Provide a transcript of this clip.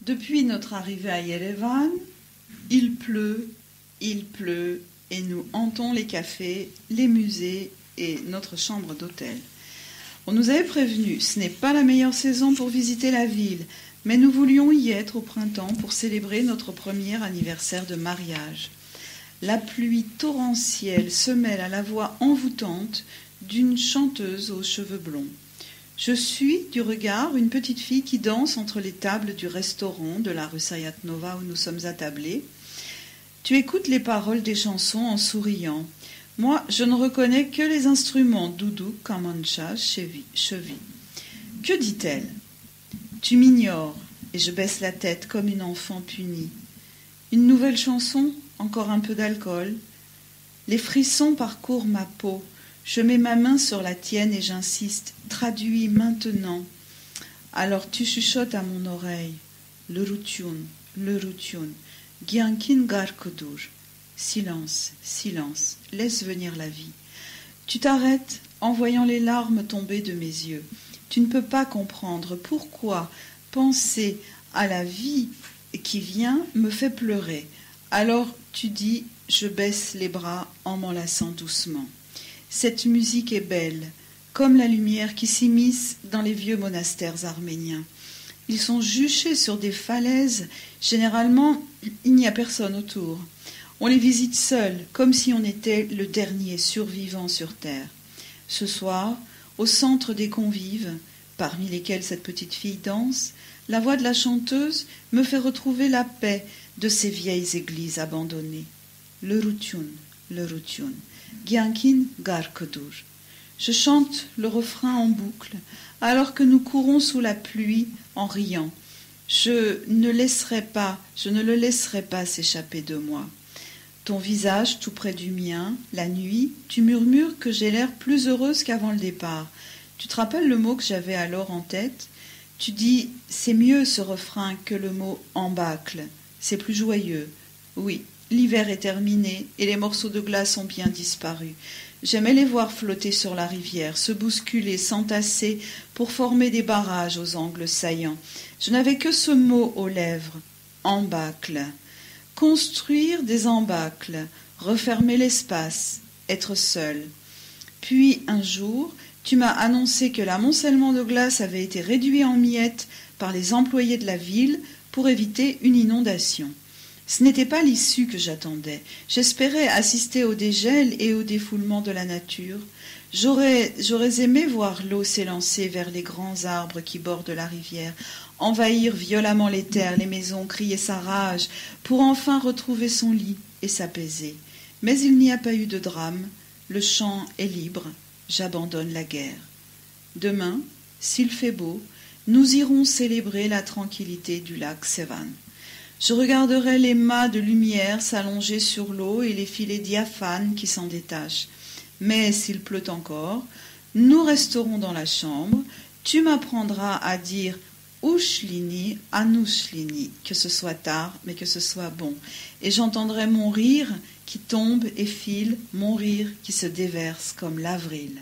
Depuis notre arrivée à Yerevan, il pleut, et nous hantons les cafés, les musées et notre chambre d'hôtel. On nous avait prévenu, ce n'est pas la meilleure saison pour visiter la ville, mais nous voulions y être au printemps pour célébrer notre premier anniversaire de mariage. La pluie torrentielle se mêle à la voix envoûtante d'une chanteuse aux cheveux blonds. Je suis du regard une petite fille qui danse entre les tables du restaurant de la rue Sayatnova où nous sommes attablés. Tu écoutes les paroles des chansons en souriant. Moi, je ne reconnais que les instruments doudou, kamancha, chevi. Que dit-elle ? Tu m'ignores, et je baisse la tête comme une enfant punie. Une nouvelle chanson, encore un peu d'alcool. Les frissons parcourent ma peau. Je mets ma main sur la tienne et j'insiste. Traduis maintenant. Alors tu chuchotes à mon oreille. Le routioun. Giankin garkodur. Silence, silence, laisse venir la vie. Tu t'arrêtes en voyant les larmes tomber de mes yeux. Tu ne peux pas comprendre pourquoi penser à la vie qui vient me fait pleurer. Alors tu dis, je baisse les bras en m'enlaçant doucement. Cette musique est belle, comme la lumière qui s'immisce dans les vieux monastères arméniens. Ils sont juchés sur des falaises. Généralement, il n'y a personne autour. On les visite seuls, comme si on était le dernier survivant sur terre. Ce soir, au centre des convives, parmi lesquels cette petite fille danse, la voix de la chanteuse me fait retrouver la paix de ces vieilles églises abandonnées. Le routioun, Giankin garkodur. Je chante le refrain en boucle, alors que nous courons sous la pluie en riant. Je ne le laisserai pas s'échapper de moi. Ton visage tout près du mien, la nuit, tu murmures que j'ai l'air plus heureuse qu'avant le départ. Tu te rappelles le mot que j'avais alors en tête ? Tu dis, c'est mieux ce refrain que le mot embâcle. C'est plus joyeux. Oui, l'hiver est terminé et les morceaux de glace ont bien disparu. J'aimais les voir flotter sur la rivière, se bousculer, s'entasser pour former des barrages aux angles saillants. Je n'avais que ce mot aux lèvres, embâcle. Construire des embâcles, refermer l'espace, être seul. Puis un jour, tu m'as annoncé que l'amoncellement de glace avait été réduit en miettes par les employés de la ville pour éviter une inondation. Ce n'était pas l'issue que j'attendais. J'espérais assister au dégel et au défoulement de la nature. J'aurais aimé voir l'eau s'élancer vers les grands arbres qui bordent la rivière, envahir violemment les terres, les maisons, crier sa rage, pour enfin retrouver son lit et s'apaiser. Mais il n'y a pas eu de drame. Le champ est libre. J'abandonne la guerre. Demain, s'il fait beau, nous irons célébrer la tranquillité du lac Sevan. Je regarderai les mâts de lumière s'allonger sur l'eau et les filets diaphanes qui s'en détachent. Mais s'il pleut encore, nous resterons dans la chambre. Tu m'apprendras à dire Ushlini, Anushlini, que ce soit tard, mais que ce soit bon. Et j'entendrai mon rire qui tombe et file, mon rire qui se déverse comme l'avril.